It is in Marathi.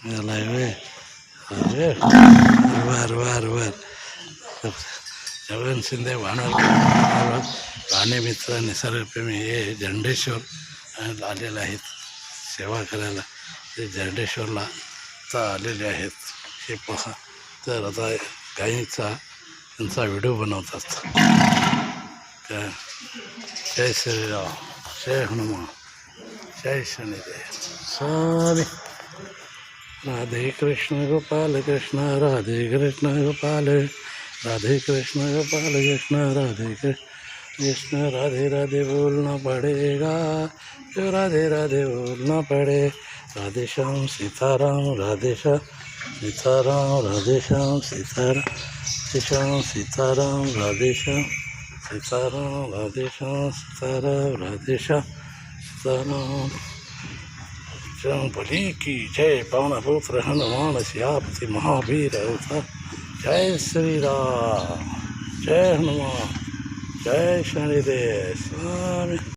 याला वे अरे वर वर वर जगन शिंदे प्राणीमित्र निसर्गप्रेमी हे झंडेश्वर आलेले आहेत सेवा करायला. ते झंडेश्वरला आलेले आहेत हे पहा. तर आता गाईचा त्यांचा व्हिडिओ बनवतात. काय जय श्रीराम, जय हनुमान, जय शनिदेव स्वामी. राधे कृष्ण गोपाल कृष्ण, राधे कृष्ण गोपाल, राधे कृष्ण गोपाल कृष्ण, राधे कृष्ण. राधे राधे बोलना पड़ेगा, जो राधे राधे बोलना पड़े. राधे श्याम सीताराम, राधे श्याम सीताराम, राधे श्याम सीताराम, राधे श्याम सीताराम, राधे श्याम सीताराम, राधे श्याम सीताराम, राधे श्याम सीताराम. बलि की जय. पवन पुत्र हनुमान सियापति महावीर अवतार. जय श्री राम, जय हनुमान, जय शनिदेव स्वामी.